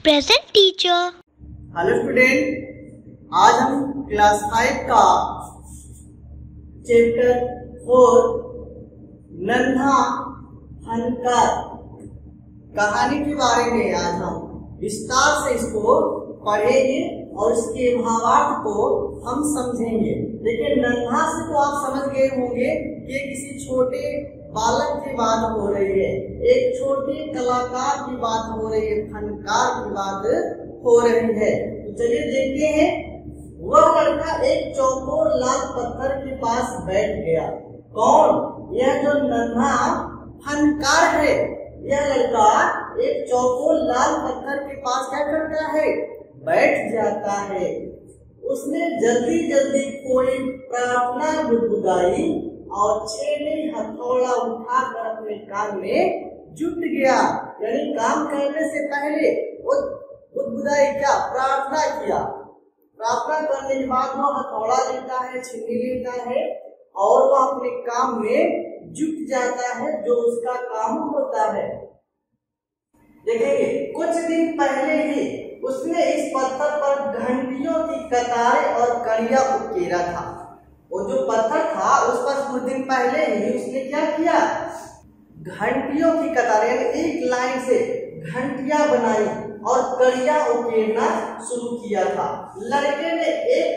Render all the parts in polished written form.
Present teacher. Hello student, आज हम class 5 का चैप्टर 4 नन्हा फनकार कहानी के बारे में आज हम विस्तार से इसको पढ़ेंगे और इसके भावार्थ को हम समझेंगे। देखिए, नन्हा से तो आप समझ गए होंगे कि किसी छोटे बालक की बात हो रही है, एक छोटे कलाकार की बात हो रही है, फनकार की बात हो रही है। तो चलिए देखते हैं। वह लड़का एक चौकोर लाल पत्थर के पास बैठ गया। कौन? यह जो नन्हा फनकार है, यह लड़का एक चौकोर लाल पत्थर के पास क्या करता है? बैठ जाता है। उसने जल्दी जल्दी कोई प्रार्थना गुदगुदाई और छेनी हथौड़ा उठाकर अपने काम में जुट गया। यानी काम करने से पहले वो गुदगुदाई क्या? प्रार्थना किया। प्रार्थना करने के बाद वो हथौड़ा लेता है, छेनी लेता है और वो अपने काम में जुट जाता है, जो उसका काम होता है। देखेंगे, कुछ दिन पहले ही उसने इस पत्थर पर घंटियों की कतारें और कड़ियां उकेरा था। वो जो पत्थर था उस पर कुछ दिन पहले ही उसने क्या किया? घंटियों की कतारें, एक लाइन से घंटियां बनाई और कड़ियां उकेरना शुरू किया था। लड़के ने एक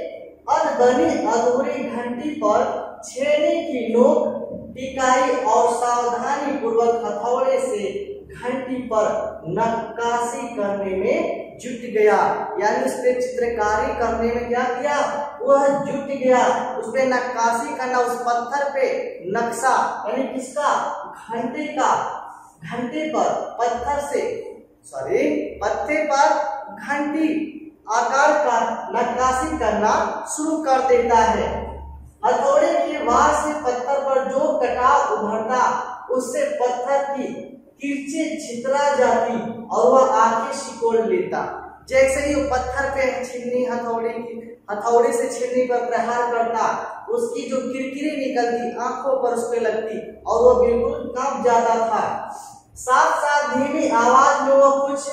अधबनी अधूरी घंटी पर छेनी की नोक टिकाई और सावधानी पूर्वक हथौड़े से घंटी पर नक्काशी करने में जुट गया। यानी उस पे चित्रकारी करने में क्या किया? वह जुट गया। उस पे नक्काशी करना, उस पत्थर पे नक्शा, यानी किसका? घंटे का। घंटे पर पत्थर से पत्ते पर घंटी आकार का नक्काशी करना शुरू कर देता है। हथौड़े के वार से पत्थर पर जो कटाव उभरता, उससे पत्थर की किरचे छितरा जाती और वह आंखें सिकोड़ लेता। जैसे ही वो पत्थर पे छीलनी हथौड़े से छीलने पर प्रहार करता, उसकी जो किरकिरी निकलती आंखों पर उस पे लगती और वो बिल्कुल कांप जाता था। साथ साथ धीमी आवाज में वो कुछ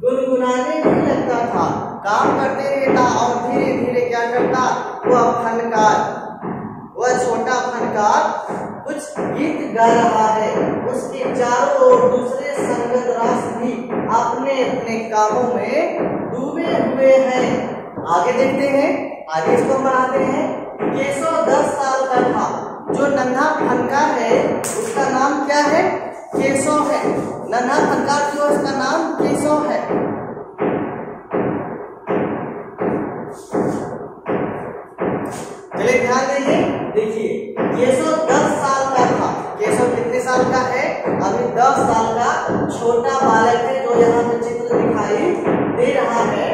गुनगुनाने भी लगता था। काम करते रहता और धीरे धीरे क्या करता? वह छोटा फनकार कुछ गीत गा रहा है। उसके चारों ओर दूसरे संगत रास भी अपने अपने कामों में डूबे हुए हैं। आगे देखते हैं, आगे इसको बढ़ाते हैं। केशव 10 साल का था। जो नन्हा फनकार है उसका नाम क्या है? केशव है। नन्हा फनकार जो है उसका नाम केशव है। चलिए ध्यान देंगे। देखिए, केशव 10 साल का था। केशव कितने साल का है? अभी 10 साल का छोटा बालक है, जो यहाँ पे चित्र दिखाई दे रहा है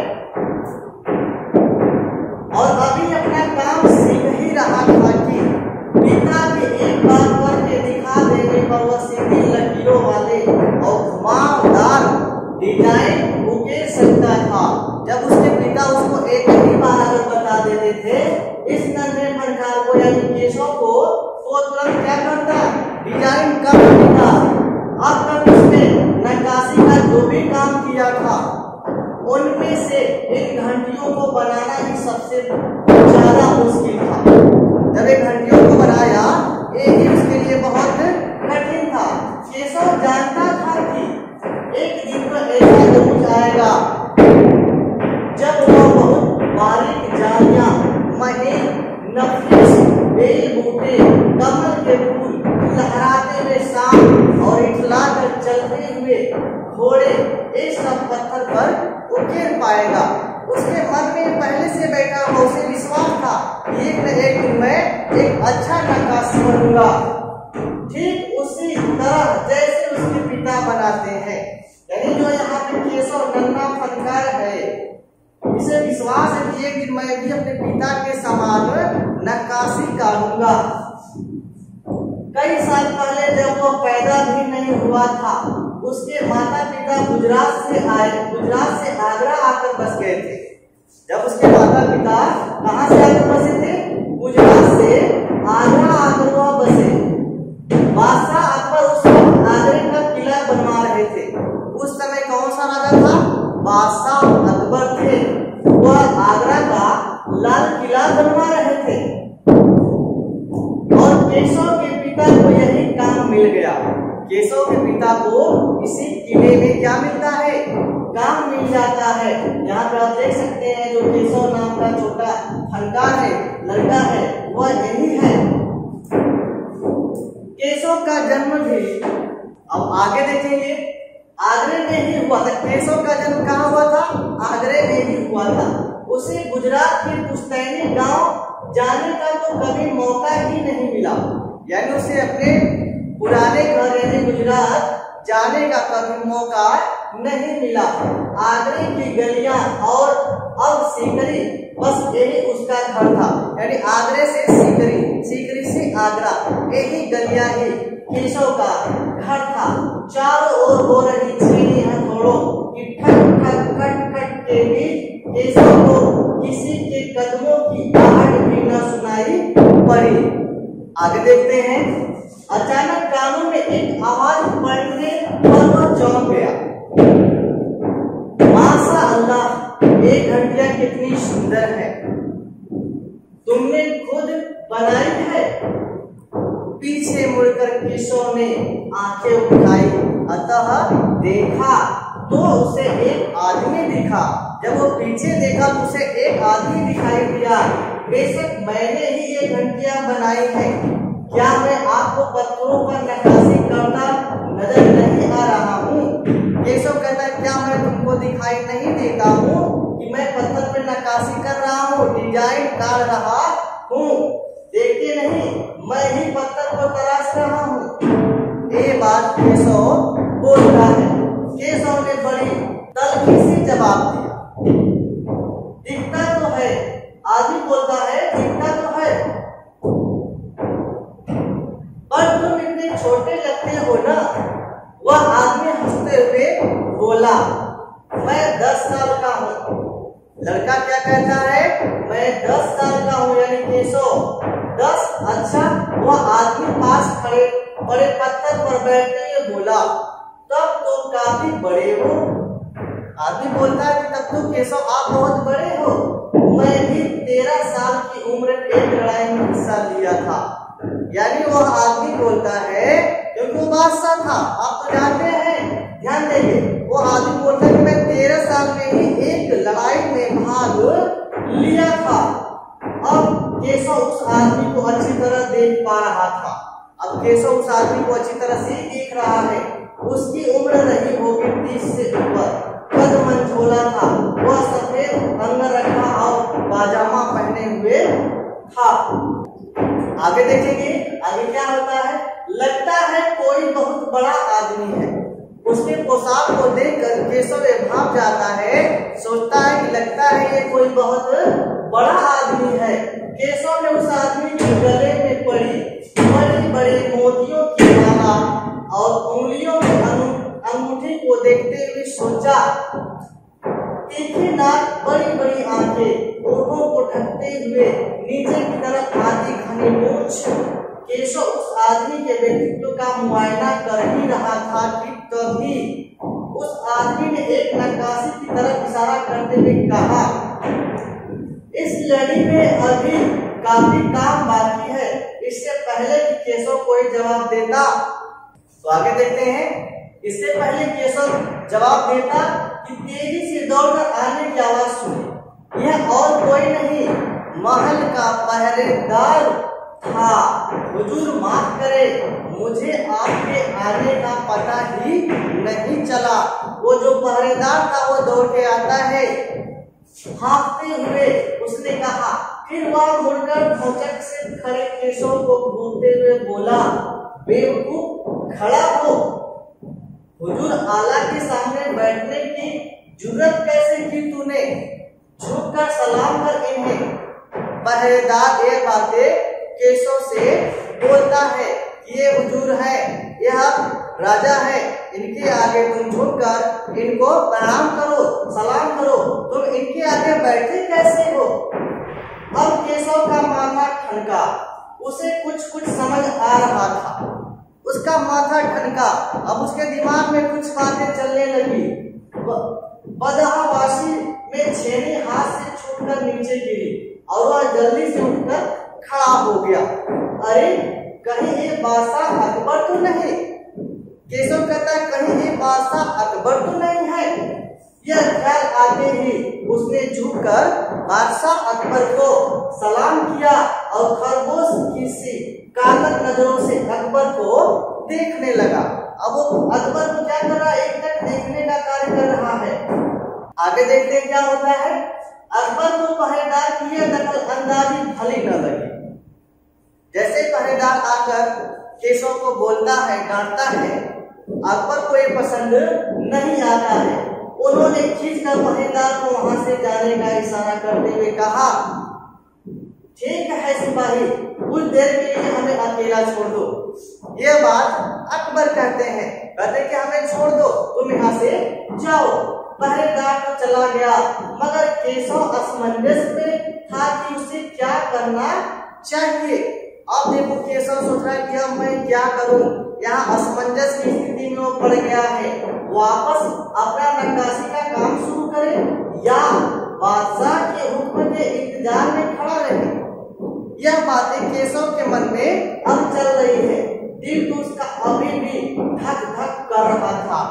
और अभी अपना काम सीख ही रहा था कि पिता के एक बार करके दिखा देने पर वह सीधी लकीरों वाले और घुमावदार डिजाइन उकेर सकता था। जब उसके पिता उसको एक ही बार अगर बता देते थे, इस नन्हे फनकार को यानी केशव को, तो तुरंत क्या करता? डिजाइन कर देता। अब तक उसने नक्काशी का जो भी काम किया था, उनमें से इन घंटियों को बनाना ही सबसे ज्यादा मुश्किल था। जब इन घंटियों को बनाया, ये ही उसके लिए बहुत कठिन था। केशव जानता था कि एक दिन तो ऐसा जरूर आएगा जब वह बहुत बारीक जालियां, महीन नफीस बेल बूटे, कमल के फूल लहराते हुए सांप और इठला कर चलते हुए घोड़े इस सब पत्थर पर उकेर पाएगा। उसके मन में पहले से बैठा हुआ उसे विश्वास था कि एक न एक दिन मैं एक अच्छा नक्काशी बनूंगा, ठीक उसी तरह जैसे उसके पिता बनाते हैं। यानी जो यहाँ पे केशव नन्हा फनकार है, इसे विश्वास है कि एक दिन मैं भी अपने पिता के समान नक्काशी काटूंगा। कई साल पहले जब वो पैदा भी नहीं हुआ था, उसके माता पिता गुजरात से आगरा आकर बस गए थे। जब उसके माता पिता कहाँ से आकर बसे थे? गुजरात से आगरा आकर वह बसे। बादशाह अकबर उस वक्त आगरे का किला बनवा रहे थे। उस समय कौन सा राजा था? बादशाह मिल गया। केशव के पिता को इसी किले में क्या मिलता है, काम मिल जाता है। यहाँ पर आप देख सकते हैं जो केशव नाम का छोटा फनकार है, लड़का है, वह यही है। केशव का जन्म भी अब आगे देखेंगे, आगरे में ही हुआ था। केशव का जन्म कहाँ हुआ था, आगरे में ही हुआ था। उसे गुजरात के पुश्तैनी गांव जाने का तो कभी मौका ही नहीं मिला, यानी उसे अपने पुराने घर यानी गुजरात जाने का कभी मौका नहीं मिला। आगरे की गलियां और अब सीकरी, बस यही उसका घर था, यानी आगरे से सीकरी, सीकरी से आगरा, यही गलियां ही केशव का घर था। चारों ओर हो रही छेनी हथौड़ों की ठक ठक खट खट के बीच केशव को किसी के कदमों की आहट भी न सुनाई पड़ी। आगे देखते हैं। अचानक कानों में एक आवाज पड़ने पर वह चौंक गया। माशा अल्लाह, ये घंटियां कितनी सुंदर है, तुमने खुद बनाई है। पीछे मुड़कर केशव ने आंखें उठाई, अतः देखा तो उसे एक आदमी दिखा। जब वो पीछे देखा तो उसे एक आदमी दिखाई दिया। बेशक मैंने ही ये घंटियां बनाई हैं, क्या मैं आपको पत्थरों पर नक्काशी करता नजर नहीं आ रहा हूँ? केशव कहता है, क्या मैं तुमको दिखाई नहीं देता हूँ कि मैं पत्थर पर नक्काशी कर रहा हूँ, डिजाइन डाल रहा हूँ? देखते नहीं, मैं ही पत्थर को तराश रहा हूँ। ये बात केशव बोल रहा है। केशव ने बड़ी तल्खी से जवाब दिया, दिखता तो है। आदमी बोलता है, दिखता तो है, पर तुम इतने छोटे लगते हो ना। वह आदमी हंसते हुए बोला, मैं 10 साल का हूँ। लड़का क्या कहता है, मैं 10 साल का हूँ, यानी केशव 10। अच्छा, वह आदमी पास खड़े बड़े पत्थर पर बैठते हुए बोला, तब तो काफी बड़े हो। आदमी बोलता है कि तब तो केशव आप बहुत बड़े हो, मैं भी 13 साल की उम्र एक लड़ाई में हिस्सा लिया था। यानी वह आदमी बोलता है, क्योंकि वो बादशाह था, आप तो जानते हैं, ध्यान देंगे। वो आदमी बोलता है कि मैं 13 साल में ही एक लड़ाई में भाग लिया था। अब केशव उस आदमी को अच्छी तरह देख पा रहा था। अब केशव उस आदमी को अच्छी तरह से देख रहा है। उसकी उम्र रही होगी 30 से ऊपर, कद मंझोला था, वह सफेद अंगरखा और पाजामा पहने हुए था। आगे देखेंगे, आगे क्या होता है। लगता है कोई बहुत बड़ा आदमी है। उसके पोशाक को देखकर केशव भाग जाता है, सोचता है कि लगता है ये कोई बहुत बड़ा आदमी है। केशव ने उस आदमी के गले में पड़ी बड़ी बड़ी मोतियों की माला और उंगलियों में अंगूठी को देखते हुए सोचा, तीखी नाक, बड़ी बड़ी आंखें, ओठों को ढकते हुए नीचे की तरफ आती घनी मूंछ। केशव उस आदमी के व्यक्तित्व का मुआयना कर ही रहा था कि तभी उस आदमी ने एक नक्काशी की तरफ इशारा करते हुए कहा, इस लड़ी में अभी काफी काम बाकी है। इससे पहले कि केशव कोई जवाब देता, तो आगे देखते हैं। इससे पहले केशव जवाब देता कि तेजी से दौड़कर आने की आवाज सुनी। यह और कोई नहीं, महल का पहरेदार था। हुजूर माफ करे, मुझे आपके आने का पता ही नहीं चला। वो जो पहरेदार था वो दौड़ के आता है भागते हुए। उसने कहा, फिर वह मुड़कर भौचक से खड़े केशव को घूरते हुए बोला, बेवकूफ, खड़ा हो। हुजूर आला के सामने बैठने की जुर्रत कैसे की तूने? झुककर सलाम कर इन्हें। पहरेदार ये बातें केशव से बोलता है कि ये हुजूर है, यह राजा है, इनके आगे तुम झुककर इनको प्रणाम करो, सलाम करो, तुम इनके आगे बैठे कैसे हो? अब केशव का माथा ठनका, उसे कुछ कुछ समझ आ रहा था। उसका माथा ठनका, अब उसके दिमाग में कुछ बातें चलने लगी। बदहवासी में छेनी हाथ से छूटकर नीचे गिरी और वह जल्दी से उठकर खड़ा हो गया। अरे कहीं ये बादशाह अकबर तो नहीं। केशव कहता है कहीं ये बादशाह अकबर तो नहीं है। यह ख्याल आते ही उसने झुककर बादशाह अकबर को सलाम किया और खरगोश की सी कातल नजरों से अकबर को देखने लगा। अब वो अकबर को क्या कर रहा है, एक तक देखने का कार्य कर रहा है। आगे देखते हैं क्या होता है। अकबर को पहरेदार की यह दखल अंदाजी भली न लगी। जैसे पहरेदार आकर केशव को बोलता है, डांटता है, अकबर को ये पसंद नहीं आता है। उन्होंने खींचकर पहरेदार को वहां से जाने का इशारा करते हुए कहा, ठीक है सिपाही, कुछ देर के लिए हमें अकेला छोड़ दो। यह बात अकबर कहते हैं, कहते कि हमें छोड़ दो, तुम यहाँ से जाओ। पहरेदार तो चला गया, मगर केशव असमंजस में था कि उसे क्या करना चाहिए। अब देखो केशव सोच रहा है कि अब मैं क्या करूं, यहाँ असमंजस की स्थिति में वो पड़ गया है। वापस अपना नक्काशी का काम शुरू करे या बादशाह के हुक्म के इंतजार में खड़ा रहे। यह बातें केशव के मन में अब चल रही है। दिल तो उसका अभी भी धक धक कर रहा था।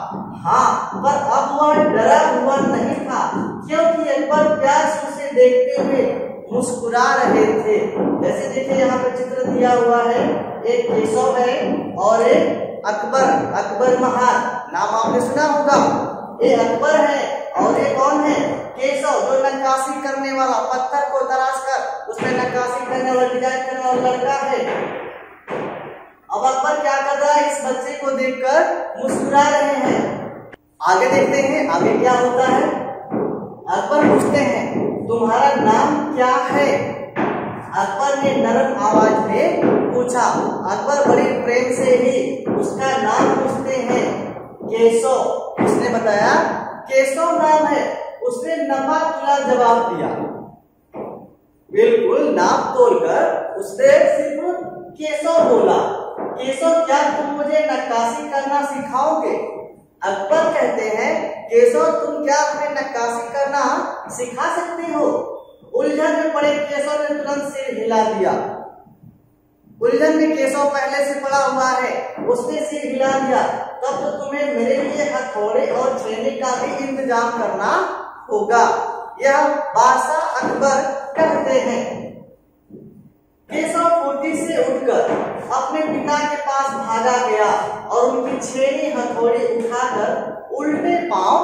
हाँ, पर अब वह डरा हुआ नहीं था, क्योंकि अकबर प्यार से उसे देखते हुए मुस्कुरा रहे थे। जैसे देखिए यहाँ पे चित्र दिया हुआ है, एक केशव है और एक अकबर। अकबर महान नाम आपने सुना होगा। ये अकबर है और ये कौन है, केशव, जो नक्काशी करने वाला, पत्थर को तराश कर उसमें नक्काशी करने वाला, डिजाइन करने वाला लड़का है। अब अकबर क्या कर रहा है, इस बच्चे को देखकर मुस्कुरा रहे हैं। आगे देखते हैं आगे क्या होता है। अकबर पूछते हैं, तुम्हारा नाम क्या है? अकबर ने नरम आवाज में पूछा। अकबर बड़ी प्रेम से ही उसका नाम पूछते हैं, केशव। उसने बताया केशव नाम है। उसने नफा तुला जवाब दिया, बिल्कुल नाप तोड़कर उसने सिर्फ केशव बोला। केशव, क्या तुम मुझे नक्काशी करना सिखाओगे? अकबर कहते हैं, केशव तुम क्या अपने नक्काशी करना सिखा सकते हो? उलझन में पड़े केशव ने तुरंत सिर हिला दिया। उलझन में केशव पहले से पड़ा हुआ है, उसने सिर हिला दिया। तब तो तुम्हें मेरे लिए हथौड़े और छेनी का भी इंतजाम करना होगा। यह बादशाह अकबर कहते हैं। केशव फुर्ती से उठकर अपने पिता के पास भागा गया और उनकी छेनी हथौड़ी उठाकर उल्टे पांव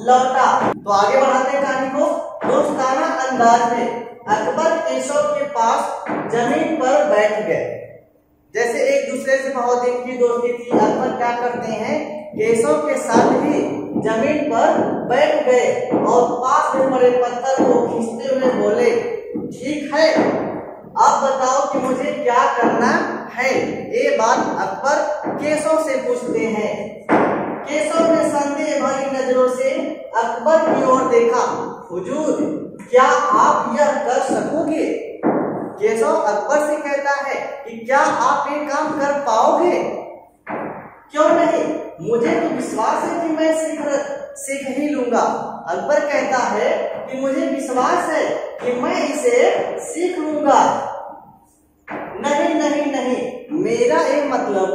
लौटा। तो आगे बढ़ाते कहानी को। दोस्ताना अंदाज में अकबर केशव के पास जमीन पर बैठ गए। जैसे एक दूसरे से बहुत दिन की दोस्ती थी, अकबर क्या करते हैं, केशव के साथ ही जमीन पर बैठ गए और पास में पड़े पत्थर को खींचते हुए बोले, ठीक है, अब बताओ कि मुझे क्या करना है। ये बात अकबर केशव से पूछते हैं। केशव ने संदेह भरी नजरों से अकबर की ओर देखा। हुजूर, क्या आप यह कर सकोगे? केशव अकबर से कहता है कि क्या आप ये काम कर पाओगे? क्यों नहीं, मुझे तो विश्वास है कि मैं सीख ही लूंगा। अकबर कहता है कि मुझे विश्वास है कि मैं इसे सीख लूंगा। नहीं नहीं नहीं, मेरा ये मतलब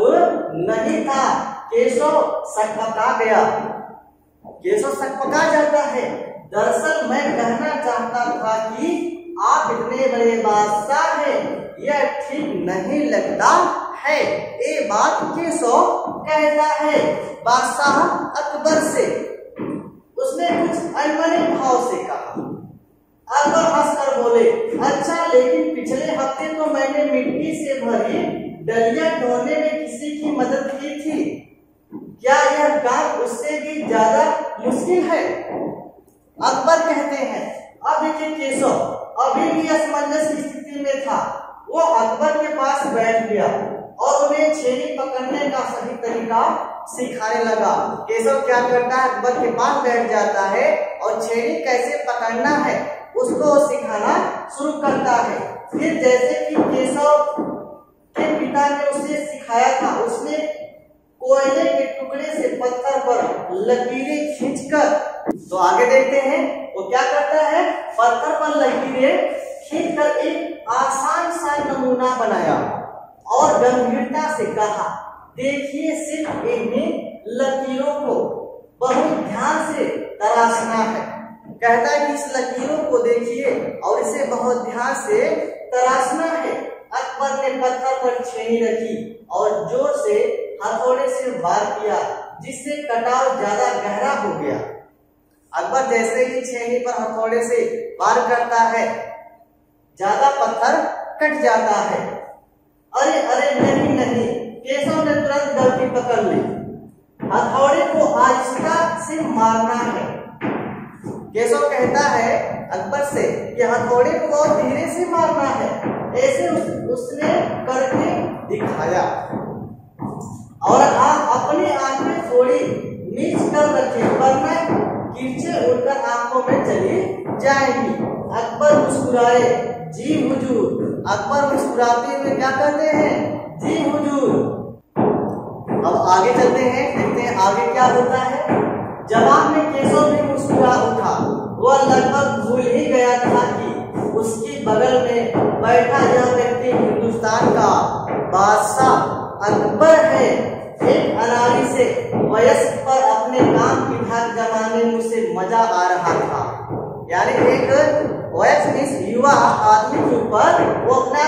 नहीं था। केशव सकपका गया। केशव सकपका जाता है। दरअसल मैं कहना चाहता था कि आप इतने बड़े बादशाह हैं, यह ठीक नहीं लगता है। ये बात केशव कहता है बादशाह अकबर से। उसने कुछ अनमने भाव से कहा। अकबर हंसकर बोले, अच्छा, लेकिन पिछले हफ्ते तो मैंने मिट्टी से भरी डलिया ढोने में किसी की मदद की थी। क्या यह काम उससे भी ज्यादा मुश्किल है? अकबर कहते हैं, अब देखिए केशव अभी भी असमंजस की स्थिति में था। वो अकबर के पास बैठ गया और उन्हें छेनी पकड़ने का सही तरीका सिखाने लगा। केशव क्या करता है, अकबर के पास बैठ जाता है और छेनी कैसे पकड़ना है उसको सिखाना शुरू करता है। फिर जैसे कि केशव के पिता ने उसे सिखाया था, उसने कोयले के टुकड़े से पत्थर पर लकीरें खींचकर, तो आगे देखते हैं वो क्या करता है, पत्थर पर लकीरें खींचकर एक आसान सा नमूना बनाया और गंभीरता से कहा, देखिए सिर्फ इन्हीं लकीरों को बहुत ध्यान से तराशना है। कहता है कि इस लकीरों को देखिए और इसे बहुत ध्यान से तराशना है। अकबर ने पत्थर पर छेनी रखी और जोर से हथौड़े से वार किया, जिससे कटाव ज्यादा गहरा हो गया। अकबर जैसे ही छेनी पर हथौड़े से वार करता है, ज्यादा पत्थर कट जाता है। अरे अरे नहीं नहीं, केशव ने तुरंत गलती पकड़ ली। हथौड़े को आहिस्ता से मारना है। केशव कहता है अकबर से कि हथौड़े को बहुत धीरे से मारना है। ऐसे उसने करके दिखाया और अपनी आंखें थोड़ी नीच कर रखी, वरना किरचे उड़कर आंखों में चली जाएंगी। अकबर मुस्कुराए, जी हुजूर। अकबर मुस्कुराते हुए क्या कहते हैं, जी हुजूर। अब आगे चलते हैं, देखते हैं आगे क्या होता है। जवाब में केशव भी मुस्कुरा उठा। वह लगभग भूल ही गया था कि उसकी बगल में बैठा यह व्यक्ति हिंदुस्तान का बादशाह अकबर है। एक अनाड़ी से वयस्क पर अपने काम की धाक जमाने में उसे मजा आ रहा था। यानी एक वयस्क युवा आदमी के ऊपर वो अपना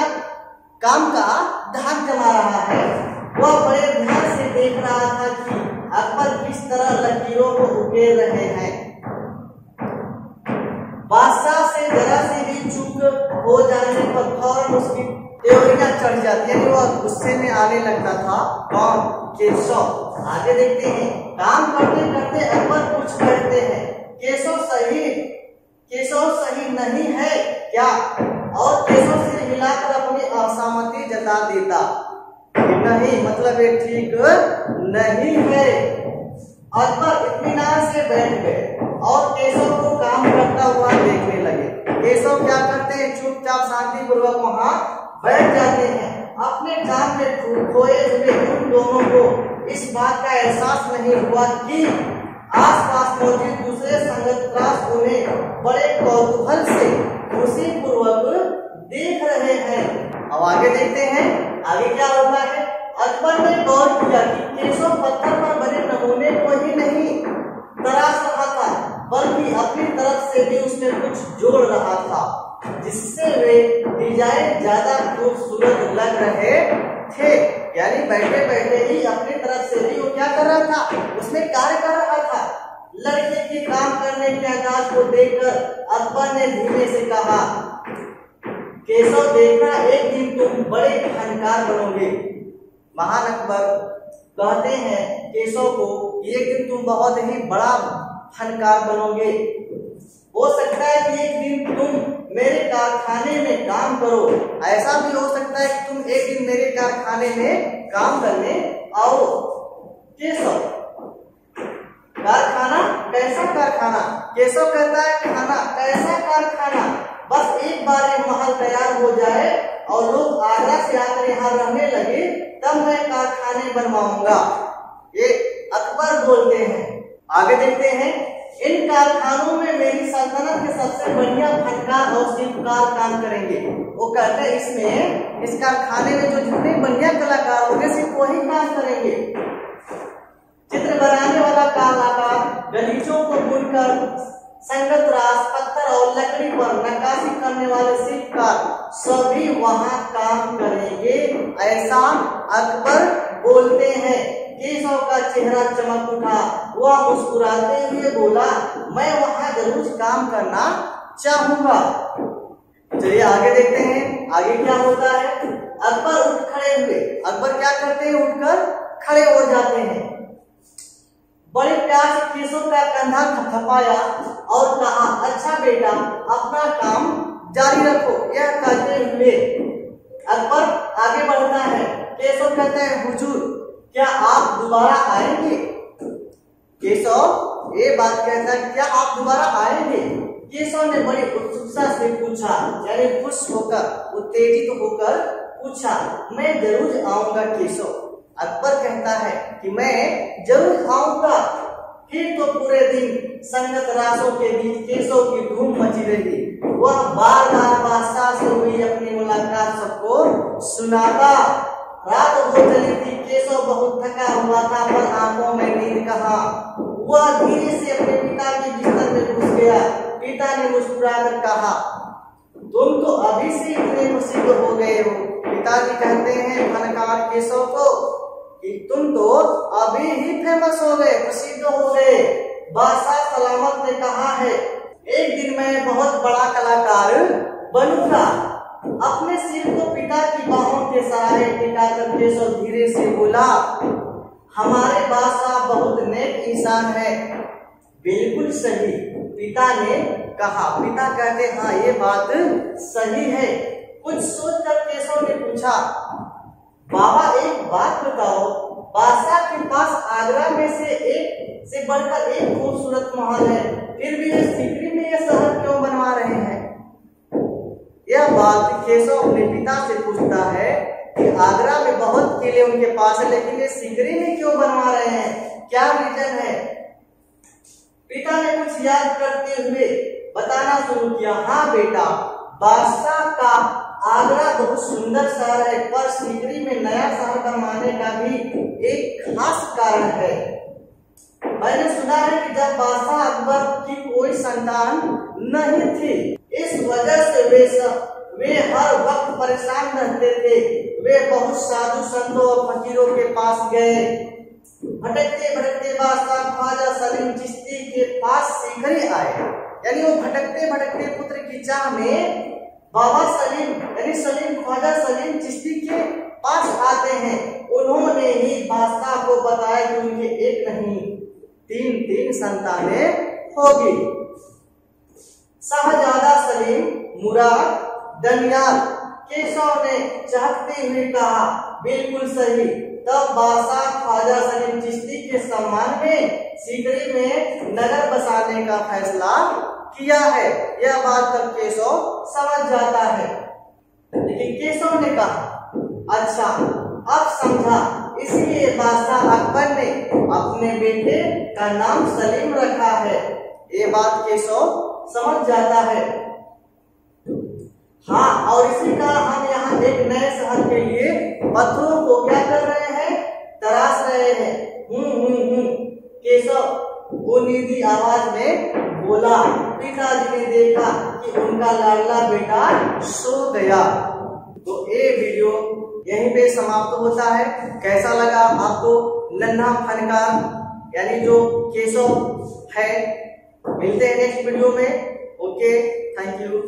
काम का धाक जमा रहा है। वह बड़े ध्यान से देख रहा था कि अकबर किस तरह लकीरों को उकेर रहे हैं। बादशाह से जरा से भी चूक हो जाने पर फौरन उसकी त्योरियां चढ़ जाती है, वह गुस्से में आने लगता था। कौन, केशव। आगे देखते हैं, काम करते करते अकबर कुछ कहते हैं, केशव सही नहीं है क्या, और केशव से मिलाकर अपनी असहमति जता देता। नहीं मतलब ये ठीक नहीं है। अकबर इत्मीनान से बैठ गए और केशव को काम करता हुआ देखने लगे। केशव क्या करते हैं, चुपचाप शांति पूर्वक वहां बैठ जाते हैं। अपने काम में खोए हुए उन दोनों को इस बात का एहसास नहीं हुआ कि आसपास मौजूद दूसरे संगतराज उन्हें बड़े कौतूहल से खुशी पूर्वक देख रहे हैं। अब आगे देखते हैं, आगे क्या होता है। अकबर ने गौर किया कि केशव पत्थर पर बने नमूने को ही नहीं तराश रहा था, बल्कि अपनी तरफ से भी उसमें कुछ जोड़ रहा था, जिससे वे डिजाइन ज्यादा खूबसूरत लग रहे थे। यानी बैठे बैठे ही अपनी तरफ से भी वो क्या कर रहा था, उसमें कार्य कर रहा था। लड़के के काम करने के अंदाज को देखकर अकबर ने धीमे से कहा, केशव देखना एक दिन तुम बड़े फनकार बनोगे। महान अकबर कहते हैं केशव को, एक दिन तुम बहुत ही बड़ा फनकार बनोगे। हो सकता है कि एक दिन तुम मेरे कारखाने में काम करो। ऐसा भी हो सकता है कि तुम एक दिन मेरे कारखाने में काम करने आओ। केशव, कारखाना, कैसा कारखाना? केशव कहता है खाना, कैसा कारखाना? बस एक बार ये महल तैयार हो जाए और लोग आगरा से आकर यहाँ रहने लगे, तब मैं कारखाने बनवाऊंगा। ये अकबर बोलते हैं। आगे देखते हैं, इन कारखानों में मेरी सल्तनत के सबसे बढ़िया फनकार और शिल्पकार काम करेंगे। वो कहते हैं इसमें, इस कारखाने में जो जितने बढ़िया कलाकार होंगे सिर्फ वही काम करेंगे। चित्र बनाने वाला कलाकार, गलीचों को बुनकर संगतराज, पत्थर और लकड़ी पर नक्काशी करने वाले शिल्पकार सभी वहां काम करेंगे। ऐसा अकबर बोलते हैं। केशव का चेहरा चमक उठा। वह मुस्कुराते हुए बोला, मैं वहां जरूर काम करना चाहूंगा। चलिए आगे देखते हैं, आगे क्या होता है। अकबर उठ खड़े हुए। अकबर क्या करते हैं, उठकर खड़े हो जाते हैं। बड़े प्यार से केशव का कंधा थपथपाया और कहा, अच्छा बेटा, अपना काम जारी रखो। यह कहते हुए अकबर आगे बढ़ता है। केशव कहते हैं, हुजूर, क्या आप दोबारा आएंगे? केशव ये बात कहता है, क्या आप दोबारा आएंगे? केशव ने बड़ी उत्सुकता से पूछा, यानी खुश होकर, उत्तेजित होकर पूछा, मैं जरूर आऊंगा केशव। अकबर कहता है कि मैं जरूर आऊंगा। फिर तो पूरे दिन संगत रासों के बीच केशव की धूम मची रही। वह बार बार बादशाह से हुई अपनी मुलाकात सबको सुनाता। रात हो चली थी, केशव बहुत थका हुआ था, पर आंखों में नींद कहाँ। वह धीरे से अपने पिता के बिस्तर में घुस गया। पिता ने मुस्कुराकर कहा, तुम तो अभी से इतने प्रसिद्ध हो गए हो। पिताजी कहते हैं फनकार केशव को कि तुम तो अभी ही फेमस हो गए, प्रसिद्ध हो गए। बादशाह सलामत ने कहा है, एक दिन मैं बहुत बड़ा कलाकार बनूंगा। अपने सिर को पिता की बाहों के सहारे टिकाकर केशव धीरे से बोला, हमारे बादशाह बहुत नेक इंसान है। बिल्कुल सही, पिता ने कहा। पिता कहते, हाँ ये बात सही है। कुछ सोचकर केशव ने पूछा, बाबा एक बात बताओ, बादशाह के पास आगरा में से एक से बढ़कर एक खूबसूरत महल है, फिर भी ये सीकरी में यह शहर क्यों बनवा रहे हैं? यह बात केशव अपने पिता से पूछता है कि आगरा में बहुत किले उनके पास है, लेकिन ये सीकरी में क्यों बनवा रहे हैं, क्या रीजन है? पिता ने कुछ याद करते हुए बताना शुरू किया, हाँ बेटा, बादशाह का आगरा बहुत सुंदर शहर है, पर सीकरी में नया शहर बनवाने का भी एक खास कारण है। मैंने सुना है कि जब बादशाह अकबर की कोई संतान नहीं थी, इस वजह से वे हर वक्त परेशान रहते थे। वे बहुत साधु संतों और फकीरों के पास गए। भटकते भटकते बादशाह ख्वाजा सलीम चिश्ती के पास सीकरी आए। यानी वो भटकते भटकते पुत्र की चाह में बाबा सलीम यानी सलीम ख्वाजा सलीम चिश्ती के पास आते हैं। उन्होंने ही बादशाह को बताया कि उनके एक नहीं तीन संतानें होगी। शाहजादा सलीम, मुराद, दनियाल। केशव ने चहकते हुए कहा, बिल्कुल सही। तब बादशाह ख्वाजा सलीम चिश्ती के सम्मान में सीकरी में नगर बसाने का फैसला किया है। यह बात तब केशव समझ जाता है। लेकिन केशव ने कहा, अच्छा अब समझा, इसीलिए बादशाह अकबर ने अपने बेटे का नाम सलीम रखा है। ये बात केशव समझ जाता है। हाँ, और इसी का हम यहाँ एक नए शहर के लिए पत्थरों को क्या कर रहे हैं, तराश रहे हैं। केशव बुनियादी आवाज में बोला। पिताजी ने देखा कि उनका लाडला बेटा सो गया। तो ये वीडियो यहीं पे समाप्त होता है। कैसा लगा आपको नन्हा फनकार यानी जो केशव है? मिलते हैं नेक्स्ट वीडियो में। Okay, thank you.